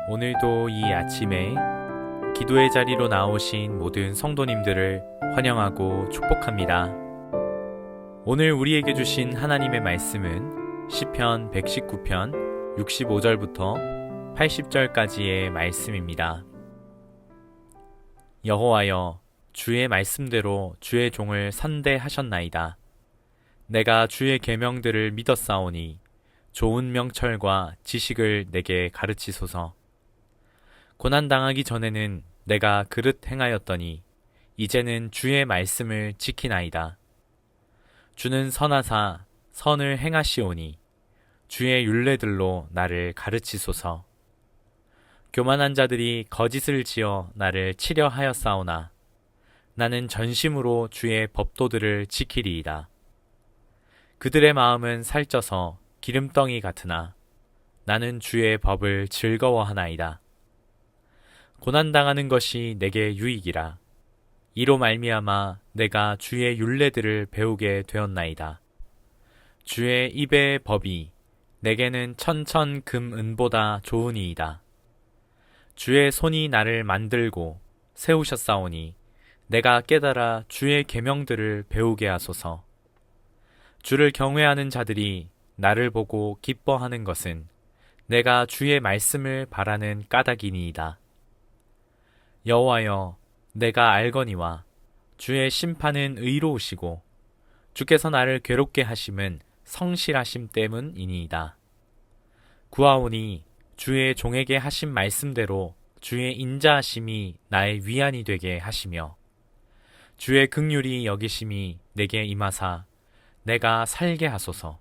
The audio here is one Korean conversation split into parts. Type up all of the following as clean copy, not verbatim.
오늘도 이 아침에 기도의 자리로 나오신 모든 성도님들을 환영하고 축복합니다. 오늘 우리에게 주신 하나님의 말씀은 시편 119편 65절부터 80절까지의 말씀입니다. 여호와여, 주의 말씀대로 주의 종을 선대하셨나이다. 내가 주의 계명들을 믿었사오니 좋은 명철과 지식을 내게 가르치소서. 고난당하기 전에는 내가 그릇 행하였더니 이제는 주의 말씀을 지키나이다. 주는 선하사 선을 행하시오니 주의 율례들로 나를 가르치소서. 교만한 자들이 거짓을 지어 나를 치려 하였사오나 나는 전심으로 주의 법도들을 지키리이다. 그들의 마음은 살쪄서 기름덩이 같으나 나는 주의 법을 즐거워하나이다. 고난당하는 것이 내게 유익이라. 이로 말미암아 내가 주의 율례들을 배우게 되었나이다. 주의 입의 법이 내게는 천천 금은보다 좋으니이다. 주의 손이 나를 만들고 세우셨사오니 내가 깨달아 주의 계명들을 배우게 하소서. 주를 경외하는 자들이 나를 보고 기뻐하는 것은 내가 주의 말씀을 바라는 까닭이니이다. 여호와여, 내가 알거니와 주의 심판은 의로우시고 주께서 나를 괴롭게 하심은 성실하심 때문이니이다. 구하오니 주의 종에게 하신 말씀대로 주의 인자하심이 나의 위안이 되게 하시며 주의 긍휼이 여기심이 내게 임하사 내가 살게 하소서.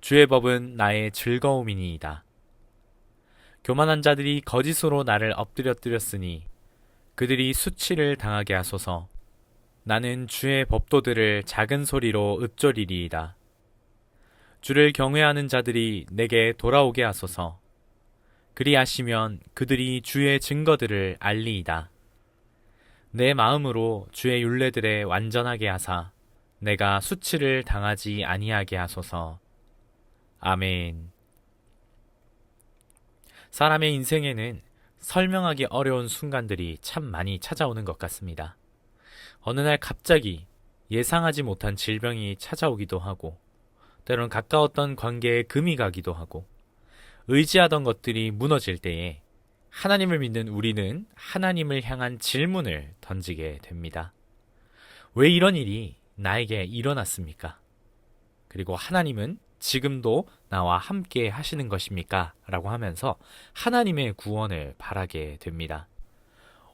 주의 법은 나의 즐거움이니이다. 교만한 자들이 거짓으로 나를 엎드렸으니 그들이 수치를 당하게 하소서. 나는 주의 법도들을 작은 소리로 읊조리리이다. 주를 경외하는 자들이 내게 돌아오게 하소서. 그리하시면 그들이 주의 증거들을 알리이다. 내 마음으로 주의 율례들에 완전하게 하사 내가 수치를 당하지 아니하게 하소서. 아멘. 사람의 인생에는 설명하기 어려운 순간들이 참 많이 찾아오는 것 같습니다. 어느 날 갑자기 예상하지 못한 질병이 찾아오기도 하고, 때론 가까웠던 관계에 금이 가기도 하고, 의지하던 것들이 무너질 때에 하나님을 믿는 우리는 하나님을 향한 질문을 던지게 됩니다. 왜 이런 일이 나에게 일어났습니까? 그리고 하나님은 지금도 나와 함께 하시는 것입니까? 라고 하면서 하나님의 구원을 바라게 됩니다.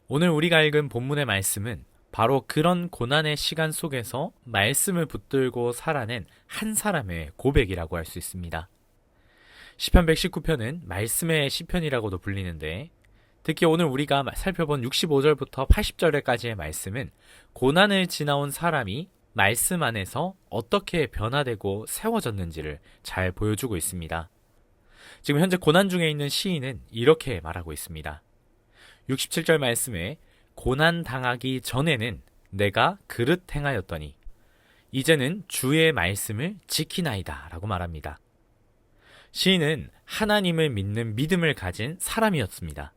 오늘 우리가 읽은 본문의 말씀은 바로 그런 고난의 시간 속에서 말씀을 붙들고 살아낸 한 사람의 고백이라고 할 수 있습니다. 시편 119편은 말씀의 시편이라고도 불리는데, 특히 오늘 우리가 살펴본 65절부터 80절까지의 말씀은 고난을 지나온 사람이 말씀 안에서 어떻게 변화되고 세워졌는지를 잘 보여주고 있습니다. 지금 현재 고난 중에 있는 시인은 이렇게 말하고 있습니다. 67절 말씀에 고난 당하기 전에는 내가 그릇 행하였더니 이제는 주의 말씀을 지키나이다 라고 말합니다. 시인은 하나님을 믿는 믿음을 가진 사람이었습니다.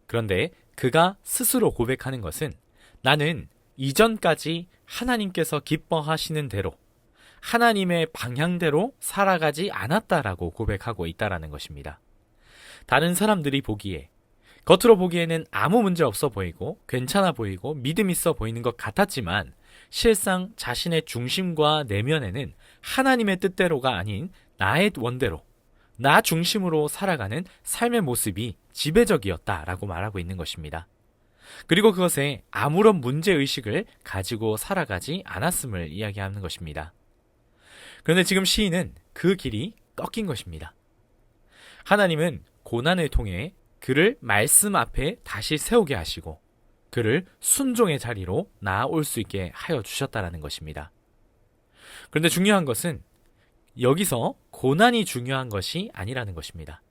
그런데 그가 스스로 고백하는 것은 나는 이전까지 하나님께서 기뻐하시는 대로 하나님의 방향대로 살아가지 않았다라고 고백하고 있다라는 것입니다. 다른 사람들이 보기에 겉으로 보기에는 아무 문제 없어 보이고 괜찮아 보이고 믿음 있어 보이는 것 같았지만 실상 자신의 중심과 내면에는 하나님의 뜻대로가 아닌 나의 원대로 나 중심으로 살아가는 삶의 모습이 지배적이었다라고 말하고 있는 것입니다. 그리고 그것에 아무런 문제의식을 가지고 살아가지 않았음을 이야기하는 것입니다. 그런데 지금 시인은 그 길이 꺾인 것입니다. 하나님은 고난을 통해 그를 말씀 앞에 다시 세우게 하시고 그를 순종의 자리로 나아올 수 있게 하여 주셨다는 것입니다. 그런데 중요한 것은 여기서 고난이 중요한 것이 아니라는 것입니다.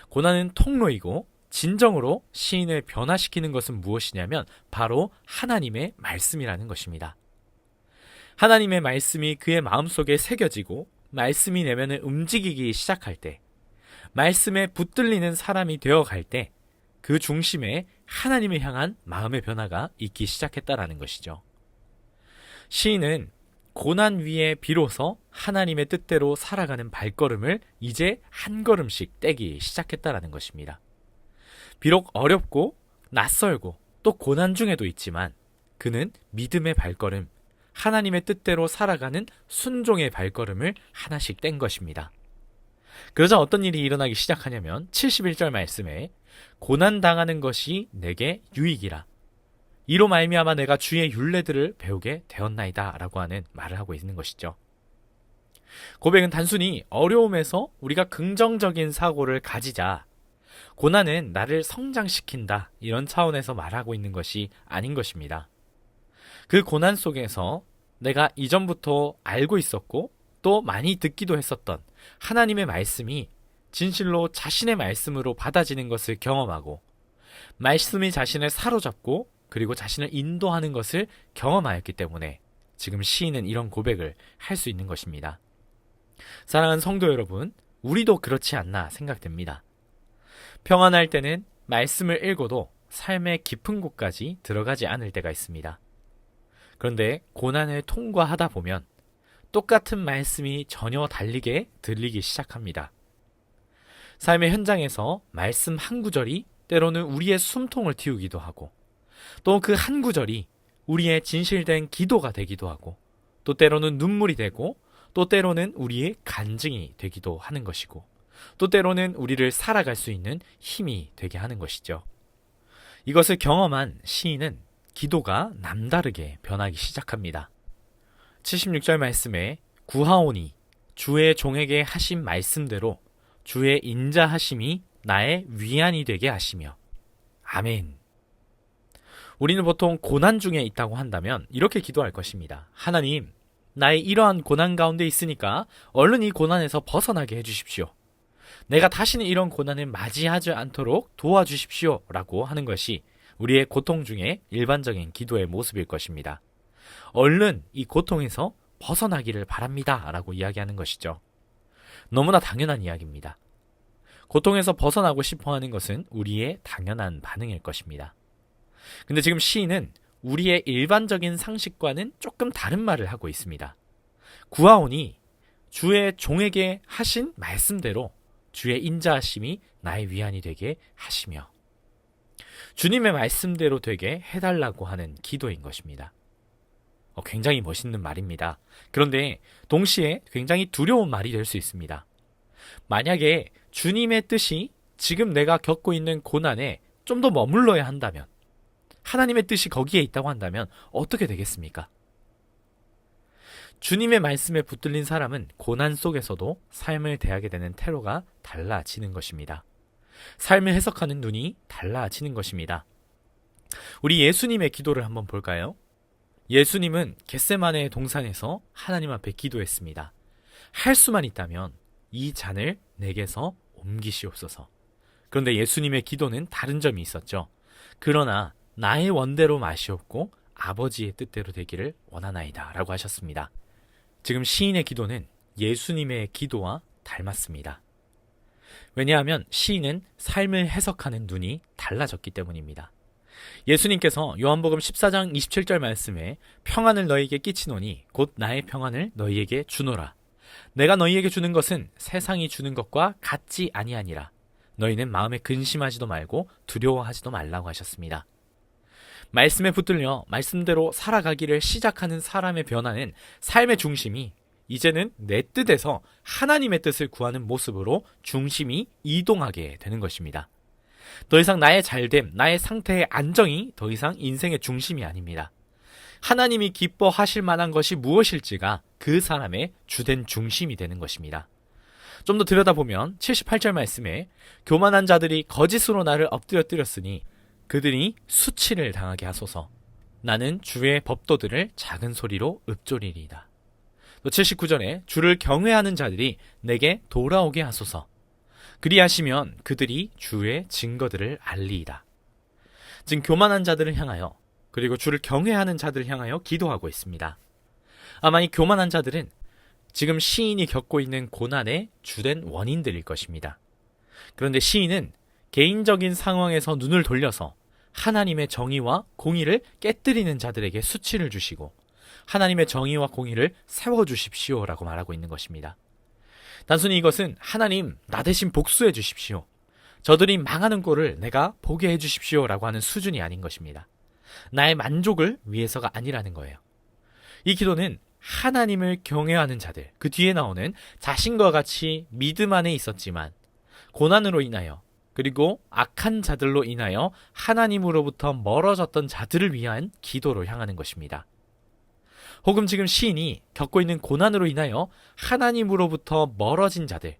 고난은 통로이고 진정으로 시인을 변화시키는 것은 무엇이냐면 바로 하나님의 말씀이라는 것입니다. 하나님의 말씀이 그의 마음속에 새겨지고 말씀이 내면을 움직이기 시작할 때 말씀에 붙들리는 사람이 되어갈 때 그 중심에 하나님을 향한 마음의 변화가 있기 시작했다라는 것이죠. 시인은 고난 위에 비로소 하나님의 뜻대로 살아가는 발걸음을 이제 한 걸음씩 떼기 시작했다라는 것입니다. 비록 어렵고 낯설고 또 고난 중에도 있지만 그는 믿음의 발걸음, 하나님의 뜻대로 살아가는 순종의 발걸음을 하나씩 뗀 것입니다. 그러자 어떤 일이 일어나기 시작하냐면 71절 말씀에 고난당하는 것이 내게 유익이라. 이로 말미암아 내가 주의 율례들을 배우게 되었나이다 라고 하는 말을 하고 있는 것이죠. 고백은 단순히 어려움에서 우리가 긍정적인 사고를 가지자, 고난은 나를 성장시킨다 이런 차원에서 말하고 있는 것이 아닌 것입니다. 그 고난 속에서 내가 이전부터 알고 있었고 또 많이 듣기도 했었던 하나님의 말씀이 진실로 자신의 말씀으로 받아지는 것을 경험하고 말씀이 자신을 사로잡고 그리고 자신을 인도하는 것을 경험하였기 때문에 지금 시인은 이런 고백을 할 수 있는 것입니다. 사랑하는 성도 여러분, 우리도 그렇지 않나 생각됩니다. 평안할 때는 말씀을 읽어도 삶의 깊은 곳까지 들어가지 않을 때가 있습니다. 그런데 고난을 통과하다 보면 똑같은 말씀이 전혀 다르게 들리기 시작합니다. 삶의 현장에서 말씀 한 구절이 때로는 우리의 숨통을 틔우기도 하고 또 그 한 구절이 우리의 진실된 기도가 되기도 하고 또 때로는 눈물이 되고 또 때로는 우리의 간증이 되기도 하는 것이고 또 때로는 우리를 살아갈 수 있는 힘이 되게 하는 것이죠. 이것을 경험한 시인은 기도가 남다르게 변하기 시작합니다. 76절 말씀에 구하오니 주의 종에게 하신 말씀대로 주의 인자하심이 나의 위안이 되게 하시며. 아멘. 우리는 보통 고난 중에 있다고 한다면 이렇게 기도할 것입니다. 하나님, 나의 이러한 고난 가운데 있으니까 얼른 이 고난에서 벗어나게 해주십시오. 내가 다시는 이런 고난을 맞이하지 않도록 도와주십시오 라고 하는 것이 우리의 고통 중에 일반적인 기도의 모습일 것입니다. 얼른 이 고통에서 벗어나기를 바랍니다 라고 이야기하는 것이죠. 너무나 당연한 이야기입니다. 고통에서 벗어나고 싶어 하는 것은 우리의 당연한 반응일 것입니다. 근데 지금 시인은 우리의 일반적인 상식과는 조금 다른 말을 하고 있습니다. 구하오니 주의 종에게 하신 말씀대로 주의 인자하심이 나의 위안이 되게 하시며. 주님의 말씀대로 되게 해달라고 하는 기도인 것입니다. 굉장히 멋있는 말입니다. 그런데 동시에 굉장히 두려운 말이 될 수 있습니다. 만약에 주님의 뜻이 지금 내가 겪고 있는 고난에 좀 더 머물러야 한다면, 하나님의 뜻이 거기에 있다고 한다면 어떻게 되겠습니까? 주님의 말씀에 붙들린 사람은 고난 속에서도 삶을 대하게 되는 태도가 달라지는 것입니다. 삶을 해석하는 눈이 달라지는 것입니다. 우리 예수님의 기도를 한번 볼까요? 예수님은 겟세마네 동산에서 하나님 앞에 기도했습니다. 할 수만 있다면 이 잔을 내게서 옮기시옵소서. 그런데 예수님의 기도는 다른 점이 있었죠. 그러나 나의 원대로 마시옵고 아버지의 뜻대로 되기를 원하나이다 라고 하셨습니다. 지금 시인의 기도는 예수님의 기도와 닮았습니다. 왜냐하면 시인은 삶을 해석하는 눈이 달라졌기 때문입니다. 예수님께서 요한복음 14장 27절 말씀에 평안을 너희에게 끼치노니 곧 나의 평안을 너희에게 주노라. 내가 너희에게 주는 것은 세상이 주는 것과 같지 아니하니라. 너희는 마음에 근심하지도 말고 두려워하지도 말라고 하셨습니다. 말씀에 붙들려 말씀대로 살아가기를 시작하는 사람의 변화는 삶의 중심이 이제는 내 뜻에서 하나님의 뜻을 구하는 모습으로 중심이 이동하게 되는 것입니다. 더 이상 나의 잘됨, 나의 상태의 안정이 더 이상 인생의 중심이 아닙니다. 하나님이 기뻐하실 만한 것이 무엇일지가 그 사람의 주된 중심이 되는 것입니다. 좀 더 들여다보면 78절 말씀에 교만한 자들이 거짓으로 나를 엎드려뜨렸으니 그들이 수치를 당하게 하소서. 나는 주의 법도들을 작은 소리로 읊조리리이다. 또 79절에 주를 경외하는 자들이 내게 돌아오게 하소서. 그리하시면 그들이 주의 증거들을 알리이다. 지금 교만한 자들을 향하여 그리고 주를 경외하는 자들을 향하여 기도하고 있습니다. 아마 이 교만한 자들은 지금 시인이 겪고 있는 고난의 주된 원인들일 것입니다. 그런데 시인은 개인적인 상황에서 눈을 돌려서 하나님의 정의와 공의를 깨뜨리는 자들에게 수치를 주시고 하나님의 정의와 공의를 세워주십시오라고 말하고 있는 것입니다. 단순히 이것은 하나님 나 대신 복수해 주십시오. 저들이 망하는 꼴을 내가 보게 해 주십시오라고 하는 수준이 아닌 것입니다. 나의 만족을 위해서가 아니라는 거예요. 이 기도는 하나님을 경외하는 자들, 그 뒤에 나오는 자신과 같이 믿음 안에 있었지만 고난으로 인하여 그리고 악한 자들로 인하여 하나님으로부터 멀어졌던 자들을 위한 기도로 향하는 것입니다. 혹은 지금 시인이 겪고 있는 고난으로 인하여 하나님으로부터 멀어진 자들,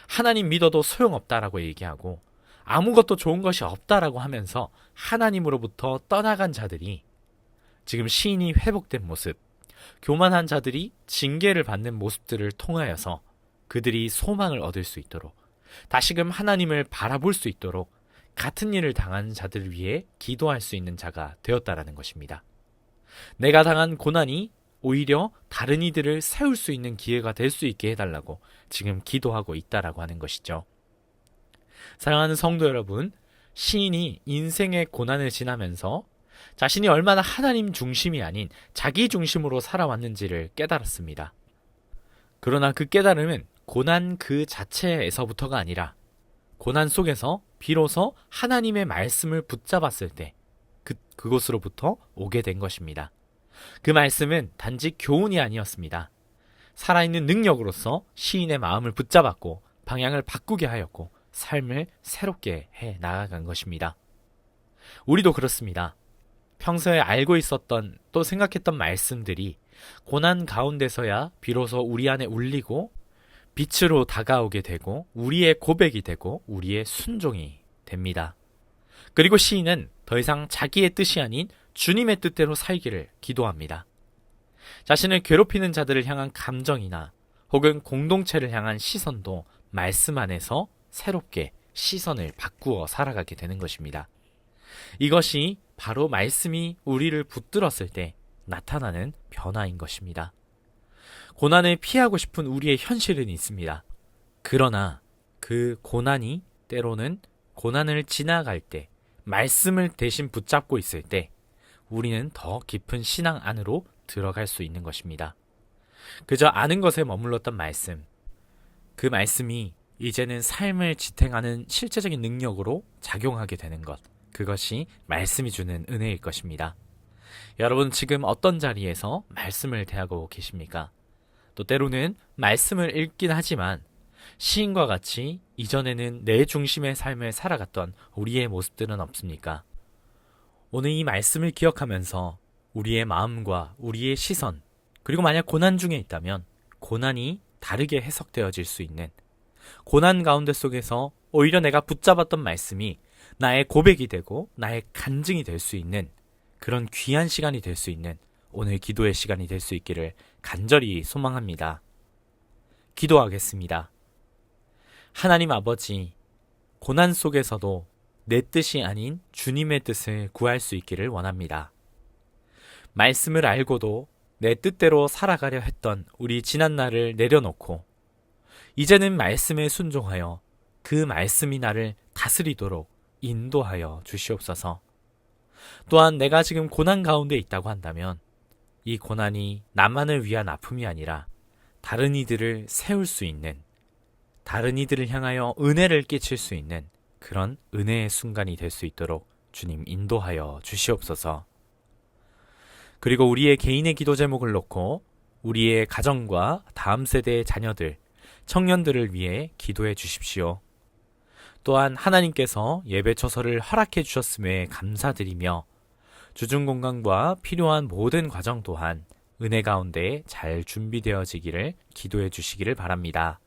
하나님 믿어도 소용없다라고 얘기하고 아무것도 좋은 것이 없다라고 하면서 하나님으로부터 떠나간 자들이 지금 시인이 회복된 모습, 교만한 자들이 징계를 받는 모습들을 통하여서 그들이 소망을 얻을 수 있도록 다시금 하나님을 바라볼 수 있도록 같은 일을 당한 자들을 위해 기도할 수 있는 자가 되었다라는 것입니다. 내가 당한 고난이 오히려 다른 이들을 세울 수 있는 기회가 될 수 있게 해달라고 지금 기도하고 있다라고 하는 것이죠. 사랑하는 성도 여러분, 시인이 인생의 고난을 지나면서 자신이 얼마나 하나님 중심이 아닌 자기 중심으로 살아왔는지를 깨달았습니다. 그러나 그 깨달음은 고난 그 자체에서부터가 아니라 고난 속에서 비로소 하나님의 말씀을 붙잡았을 때 그곳으로부터 오게 된 것입니다. 그 말씀은 단지 교훈이 아니었습니다. 살아있는 능력으로서 시인의 마음을 붙잡았고 방향을 바꾸게 하였고 삶을 새롭게 해 나아간 것입니다. 우리도 그렇습니다. 평소에 알고 있었던 또 생각했던 말씀들이 고난 가운데서야 비로소 우리 안에 울리고 빛으로 다가오게 되고 우리의 고백이 되고 우리의 순종이 됩니다. 그리고 시인은 더 이상 자기의 뜻이 아닌 주님의 뜻대로 살기를 기도합니다. 자신을 괴롭히는 자들을 향한 감정이나 혹은 공동체를 향한 시선도 말씀 안에서 새롭게 시선을 바꾸어 살아가게 되는 것입니다. 이것이 바로 말씀이 우리를 붙들었을 때 나타나는 변화인 것입니다. 고난을 피하고 싶은 우리의 현실은 있습니다. 그러나 그 고난이 때로는 고난을 지나갈 때 말씀을 대신 붙잡고 있을 때 우리는 더 깊은 신앙 안으로 들어갈 수 있는 것입니다. 그저 아는 것에 머물렀던 말씀, 그 말씀이 이제는 삶을 지탱하는 실제적인 능력으로 작용하게 되는 것, 그것이 말씀이 주는 은혜일 것입니다. 여러분 지금 어떤 자리에서 말씀을 대하고 계십니까? 또 때로는 말씀을 읽긴 하지만 시인과 같이 이전에는 내 중심의 삶을 살아갔던 우리의 모습들은 없습니까? 오늘 이 말씀을 기억하면서 우리의 마음과 우리의 시선, 그리고 만약 고난 중에 있다면 고난이 다르게 해석되어질 수 있는, 고난 가운데 속에서 오히려 내가 붙잡았던 말씀이 나의 고백이 되고 나의 간증이 될 수 있는 그런 귀한 시간이 될 수 있는 오늘 기도의 시간이 될 수 있기를 간절히 소망합니다. 기도하겠습니다. 하나님 아버지, 고난 속에서도 내 뜻이 아닌 주님의 뜻을 구할 수 있기를 원합니다. 말씀을 알고도 내 뜻대로 살아가려 했던 우리 지난날을 내려놓고 이제는 말씀에 순종하여 그 말씀이 나를 다스리도록 인도하여 주시옵소서. 또한 내가 지금 고난 가운데 있다고 한다면 이 고난이 나만을 위한 아픔이 아니라 다른 이들을 세울 수 있는, 다른 이들을 향하여 은혜를 끼칠 수 있는 그런 은혜의 순간이 될 수 있도록 주님 인도하여 주시옵소서. 그리고 우리의 개인의 기도 제목을 놓고 우리의 가정과 다음 세대의 자녀들, 청년들을 위해 기도해 주십시오. 또한 하나님께서 예배 처소를 허락해 주셨음에 감사드리며 주중공강과 필요한 모든 과정 또한 은혜 가운데 잘 준비되어지기를 기도해 주시기를 바랍니다.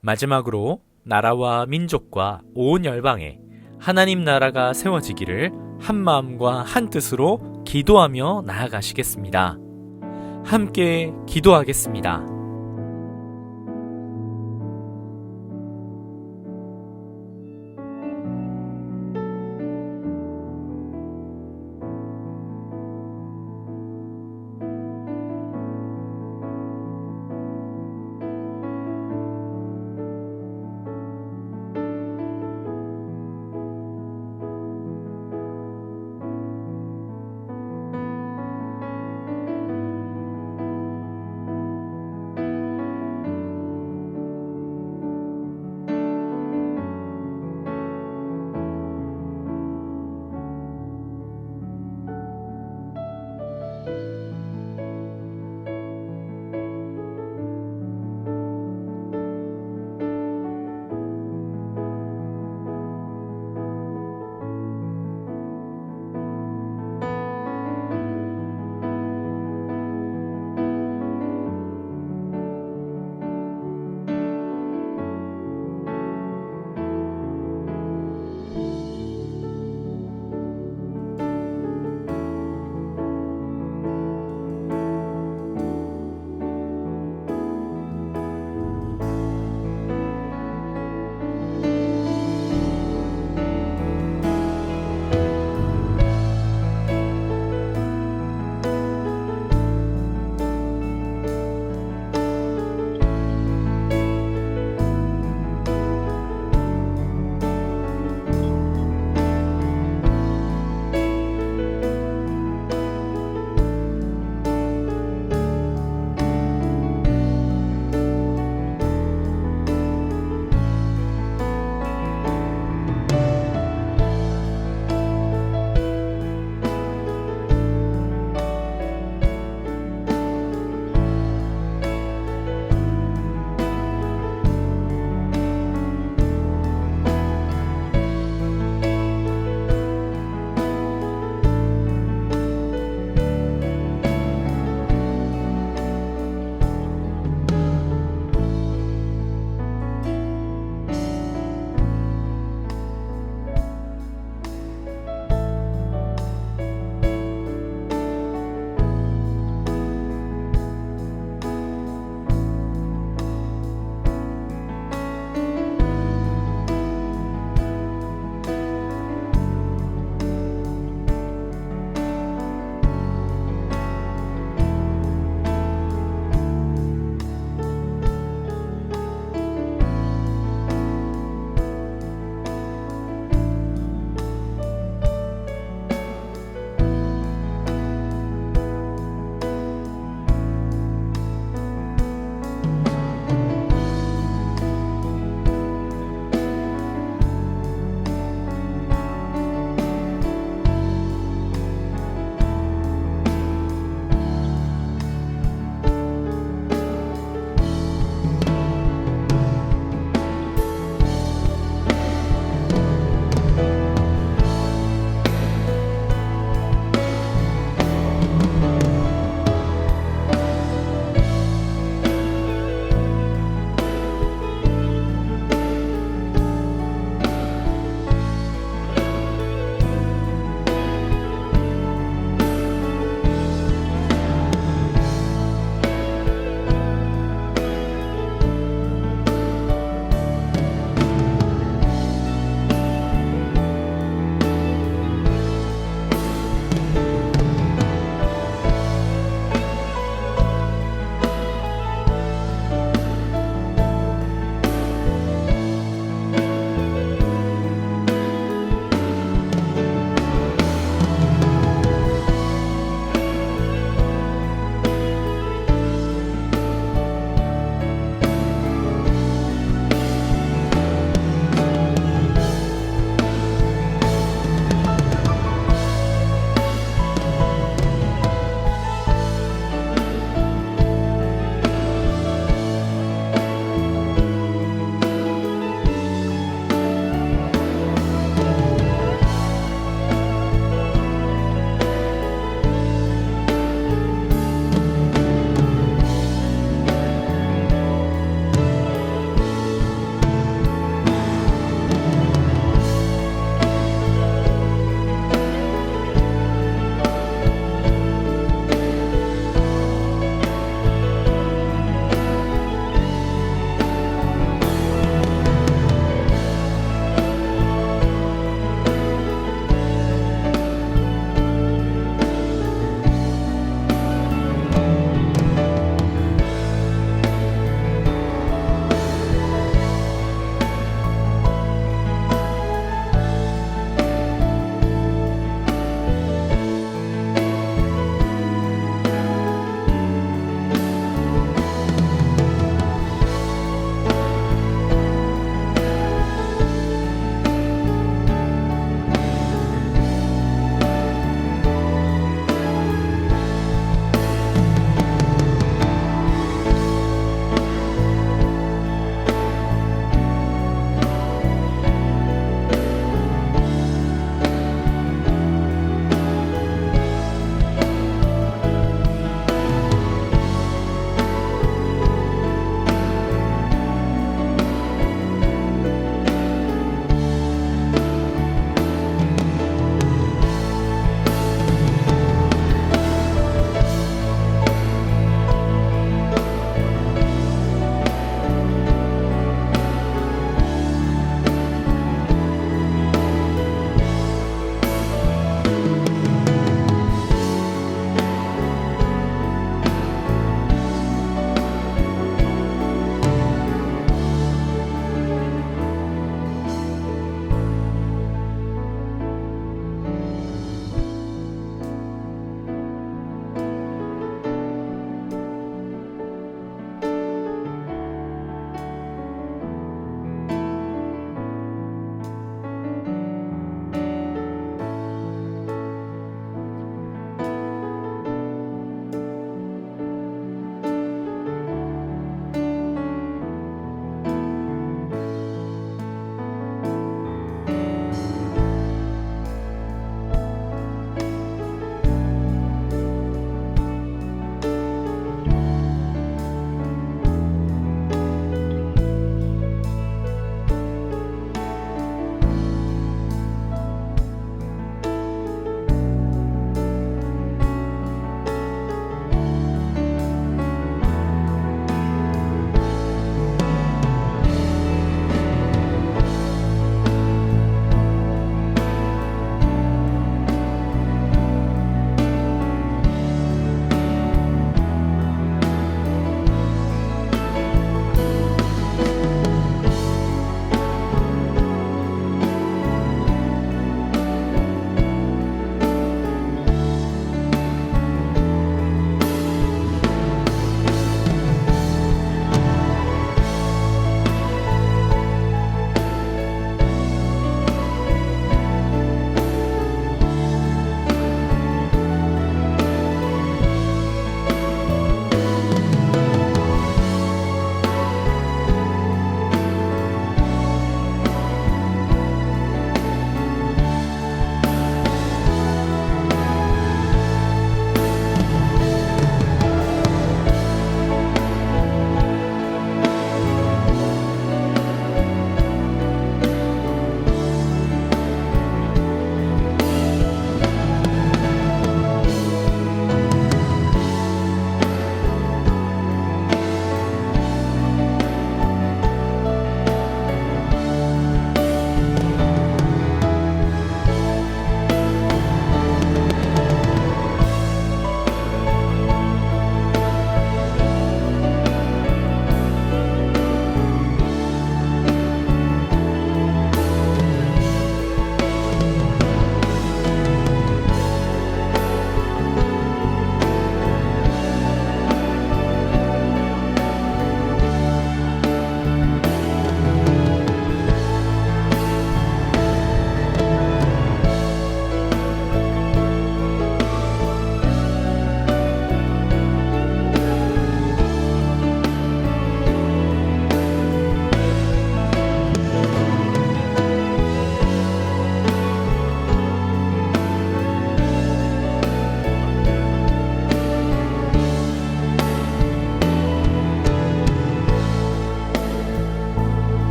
마지막으로 나라와 민족과 온 열방에 하나님 나라가 세워지기를 한 마음과 한 뜻으로 기도하며 나아가시겠습니다. 함께 기도하겠습니다.